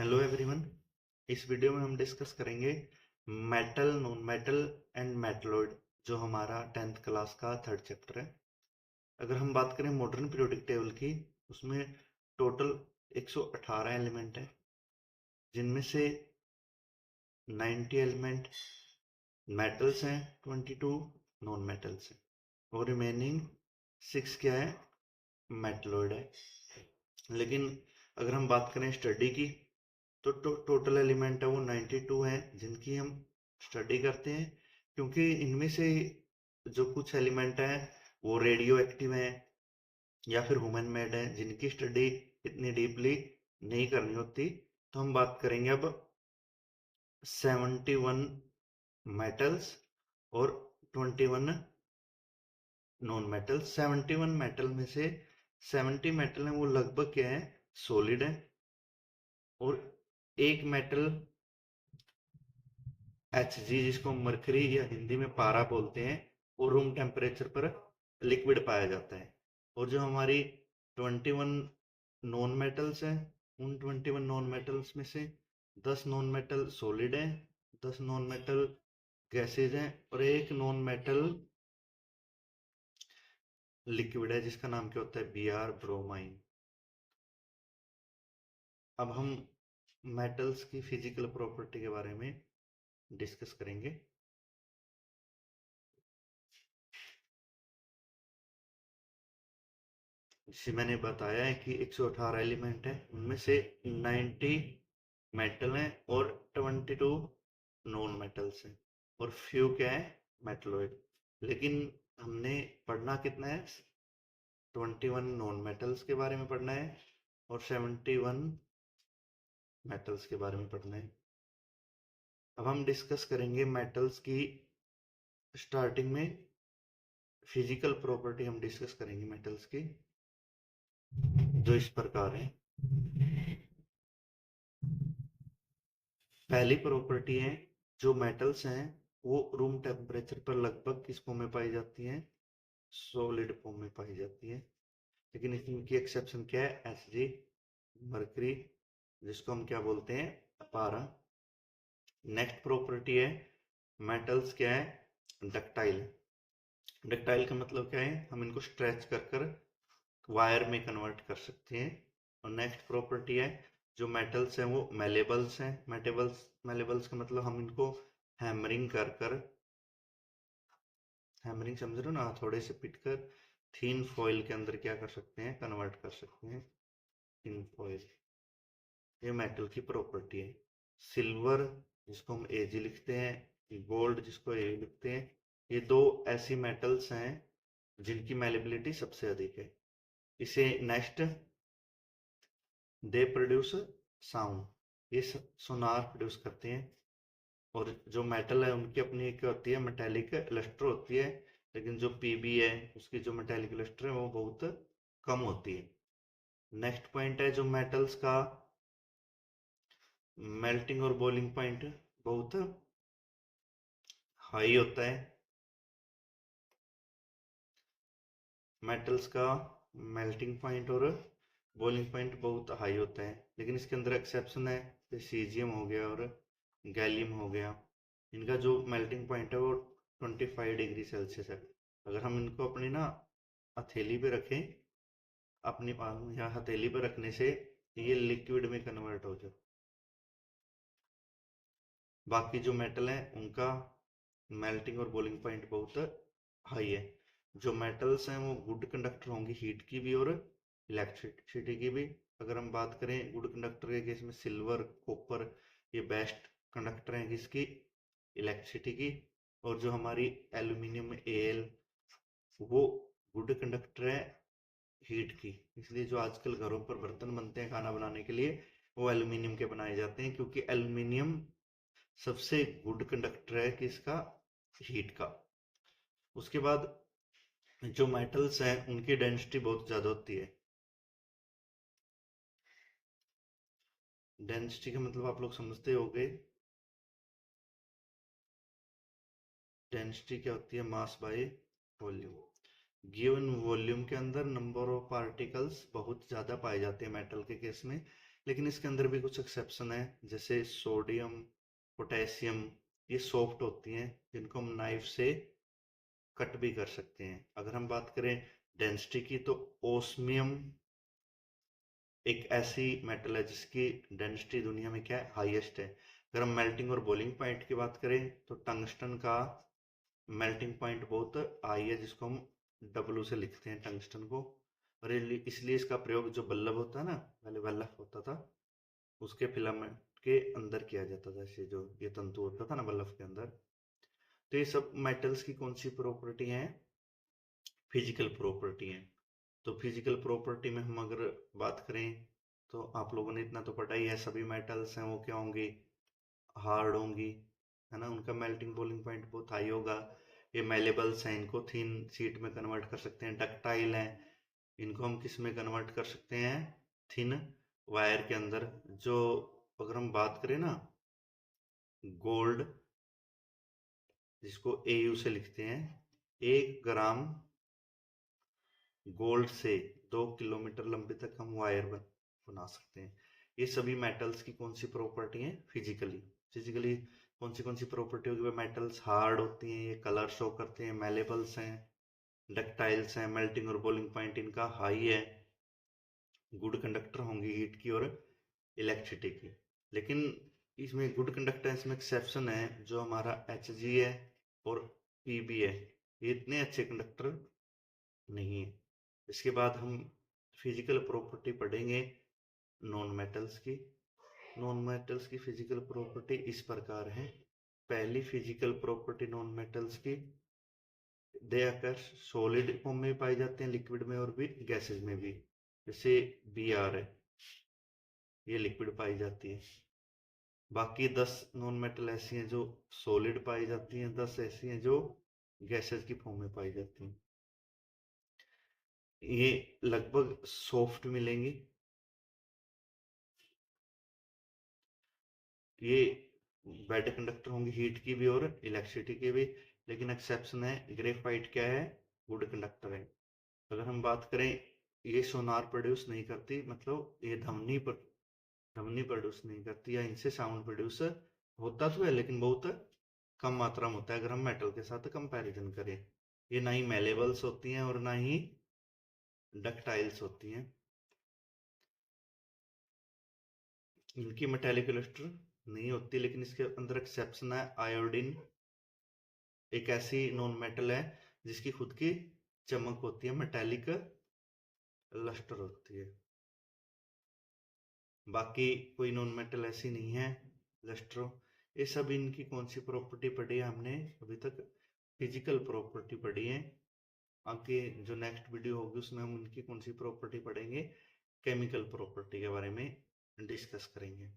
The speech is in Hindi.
Hello everyone. इस वीडियो में हम डिस्कस करेंगे metal, non metal and metalloid, जो हमारा 10th क्लास का थर्ड चैप्टर है। अगर हम बात करें मॉडर्न पीरियोडिक टेबल की, उसमें टोटल 118 एलिमेंट है, जिनमें से 90 एलिमेंट मेटल्स हैं, 22 नॉन मेटल्स हैं, और रिमेनिंग 6 क्या है, मेटलॉइड है। लेकिन अगर हम बात करें स्टडी की, तो टोटल एलिमेंट है वो 92 है, जिनकी हम स्टडी करते हैं, क्योंकि इनमें से जो कुछ एलिमेंट हैं वो रेडियो एक्टिव हैं या फिर ह्यूमन मेड हैं, जिनकी स्टडी इतनी डीपली नहीं करनी होती। तो हम बात करेंगे अब 71 मेटल्स और 21 नॉन मेटल। 71 मेटल में से 70 मेटल हैं वो लगभग क्या है, सॉलिड है, और एक मेटल Hg, जिसको हम मरकरी या हिंदी में पारा बोलते हैं, वो रूम टेम्परेचर पर लिक्विड पाया जाता है। और जो हमारी 21 नॉन मेटल्स हैं, उन 21 नॉन मेटल्स में से 10 नॉन मेटल सॉलिड हैं, 10 नॉन मेटल गैसेज हैं, और एक नॉन मेटल लिक्विड है, जिसका नाम क्या होता है, Br ब्रोमाइन। अब हम मेटल्स की फिजिकल प्रॉपर्टी के बारे में डिस्कस करेंगे। जैसे मैंने बताया है कि 118 एलिमेंट है, उनमें से 90 मेटल हैं और 22 नॉन मेटल्स हैं, और फ्यू क्या है, मेटलॉइड। लेकिन हमने पढ़ना कितना है, 21 नॉन मेटल्स के बारे में पढ़ना है और 71 मेटल्स के बारे में पढ़ना है। अब हम डिस्कस करेंगे मेटल्स की। स्टार्टिंग में फिजिकल प्रॉपर्टी हम डिस्कस करेंगे मेटल्स की, जो इस प्रकार है। पहली प्रॉपर्टी है, जो मेटल्स हैं वो रूम टेम्परेचर पर लगभग किस फॉर्म में पाई जाती हैं, सॉलिड फॉर्म में पाई जाती है। लेकिन इसमें की एक्सेप्शन क्या है, Hg, मरकरी, जिसको हम क्या बोलते हैं, पारा। नेक्स्ट प्रॉपर्टी है, मेटल्स क्या है, डक्टाइल। डक्टाइल का मतलब क्या है, हम इनको स्ट्रेच कर कर वायर में कन्वर्ट कर सकते हैं। और नेक्स्ट प्रॉपर्टी है, जो मेटल्स हैं वो मेलेबल्स हैं। मेलेबल्स का मतलब हम इनको हैमरिंग कर कर, हैमरिंग समझ रहे हो ना, थोड़े से पिट कर थीन फॉइल के अंदर क्या कर सकते हैं, कन्वर्ट कर सकते हैं, थीन फॉइल। ये मेटल की प्रॉपर्टी है। सिल्वर, जिसको हम Ag लिखते हैं, गोल्ड, जिसको A लिखते हैं, ये दो ऐसी मेटल्स हैं जिनकी मेलेबिलिटी सबसे अधिक है। इसे नेक्स्ट, दे प्रोड्यूस साउंड, ये सोनार प्रोड्यूस करते हैं। और जो मेटल है उनकी अपनी एक होती है मेटेलिक लस्टर होती है, लेकिन जो पीबी है उसकी जो मेटेलिक लस्टर है वो बहुत कम होती है। नेक्स्ट पॉइंट है, जो मेटल्स का मेल्टिंग और बॉइलिंग पॉइंट बहुत हाई होता है। मेटल्स का मेल्टिंग पॉइंट और बॉइलिंग पॉइंट बहुत हाई होता है, लेकिन इसके अंदर एक्सेप्शन है, जैसे सीजियम हो गया और गैलियम हो गया। इनका जो मेल्टिंग पॉइंट है वो 25 डिग्री सेल्सियस है। अगर हम इनको अपनी ना हथेली पे रखें, अपनी पाम या हथेली पे रखने से ये लिक्विड में कन्वर्ट हो जाए। बाकी जो मेटल है उनका मेल्टिंग और बॉइलिंग पॉइंट बहुत हाई है। जो मेटल्स हैं वो गुड कंडक्टर होंगी हीट की भी और इलेक्ट्रिसिटी की भी। अगर हम बात करें गुड कंडक्टर के केस में, सिल्वर, कॉपर, ये बेस्ट कंडक्टर हैं किसकी, इलेक्ट्रिसिटी की। और जो हमारी एल्यूमिनियम Al, वो गुड कंडक्टर है हीट की। इसलिए जो आजकल घरों पर बर्तन बनते हैं खाना बनाने के लिए, वो एल्यूमिनियम के बनाए जाते हैं, क्योंकि एल्यूमिनियम सबसे गुड कंडक्टर है किसका, हीट का। उसके बाद जो मेटल्स हैं उनकी डेंसिटी बहुत ज्यादा होती है। डेंसिटी का मतलब आप लोग समझते होंगे, डेंसिटी क्या होती है, mass by volume. Given volume के अंदर नंबर ऑफ पार्टिकल्स बहुत ज्यादा पाए जाते हैं मेटल के केस में, लेकिन इसके अंदर भी कुछ एक्सेप्शन है, जैसे सोडियम, पोटेशियम, ये सॉफ्ट होती हैं जिनको हम नाइफ से कट भी कर सकते हैं। अगर हम बात करें डेंसिटी की, तो ओस्मियम एक ऐसी मेटल है जिसकी डेंसिटी दुनिया में क्या है, हाईएस्ट है। अगर हम मेल्टिंग और बॉइलिंग पॉइंट की बात करें, तो टंगस्टन का मेल्टिंग पॉइंट बहुत हाई है, जिसको हम डब्लू से लिखते हैं टंगस्टन को। और इसलिए इसका प्रयोग जो बल्लभ होता है ना, पहले बल्लभ होता था, उसके फिलामेंट के अंदर किया जाता था, जैसे जो ये तंतु होता था ना बल्लभ के अंदर। तो ये सब मेटल्स की कौन सी प्रॉपर्टी है, फिजिकल प्रॉपर्टी है। तो फिजिकल प्रॉपर्टी में हम अगर बात करें, तो आप लोगों ने इतना तो पढ़ा ही है, सभी मेटल्स हैं वो क्या होंगी, हार्ड होंगी, है ना। उनका मेल्टिंग बॉइलिंग पॉइंट बहुत हाई होगा। ये मेलेबल्स हैं, इनको थिन शीट में कन्वर्ट कर सकते हैं। डक्टाइल हैं, इनको हम किस में कन्वर्ट कर सकते हैं, थिन वायर के अंदर। जो अगर हम बात करें ना, गोल्ड, जिसको एयू से लिखते हैं, 1 ग्राम गोल्ड से 2 किलोमीटर लंबे तक हम वायर बना सकते हैं। ये सभी मेटल्स की कौन सी प्रॉपर्टी है, फिजिकली। फिजिकली कौन सी प्रॉपर्टी होगी, वो मेटल्स हार्ड होती हैं, ये कलर शो करते हैं, मेलेबल्स हैं, डक्टाइल्स हैं, मेल्टिंग और बॉइलिंग पॉइंट इनका हाई है, गुड कंडक्टर होंगी हीट की और इलेक्ट्रिसिटी की। लेकिन इसमें गुड कंडक्टेंस में एक्सेप्शन है, जो हमारा Hg है और Pb है, ये इतने अच्छे कंडक्टर नहीं है। इसके बाद हम फिजिकल प्रॉपर्टी पढ़ेंगे नॉन मेटल्स की। नॉन मेटल्स की फिजिकल प्रॉपर्टी इस प्रकार है। पहली फिजिकल प्रॉपर्टी नॉन मेटल्स की, दे आकर सॉलिड फॉर्म में पाए जाते हैं, लिक्विड में और भी गैसेज में भी। जैसे Br है, ये लिक्विड पाई जाती है। बाकी 10 नॉन मेटल ऐसी हैं जो सॉलिड पाई जाती हैं, 10 ऐसी हैं जो गैसेज की फॉर्म में पाई जाती हैं। ये लगभग सॉफ्ट मिलेंगी। ये बेड कंडक्टर होंगे हीट की भी और इलेक्ट्रिसिटी की भी। लेकिन एक्सेप्शन है, ग्रेफाइट क्या है, गुड कंडक्टर है। अगर हम बात करें, ये सोनार प्रोड्यूस नहीं करती, मतलब ये ध्वनि प्रोड्यूस नहीं करती, या इनसे साउंड प्रोड्यूस होता तो है लेकिन बहुत कम मात्रा में होता है, अगर हम मेटल के साथ कंपैरिजन करें। ये ना ही मेलेबल्स होती हैं और ना ही डक्टाइल्स होती हैं। इनकी मेटेलिक लस्टर नहीं होती, लेकिन इसके अंदर एक्सेप्शन है। आयोडीन एक ऐसी नॉन मेटल है जिसकी खुद की चमक होती है, मेटेलिक लस्टर होती है। बाकी कोई नॉन मेटल ऐसी नहीं है लस्ट्रो। ये सब इनकी कौन सी प्रॉपर्टी पढ़ी है हमने अभी तक, फिजिकल प्रॉपर्टी पढ़ी है। आगे जो नेक्स्ट वीडियो होगी उसमें हम उनकी कौन सी प्रॉपर्टी पढ़ेंगे, केमिकल प्रॉपर्टी के बारे में डिस्कस करेंगे।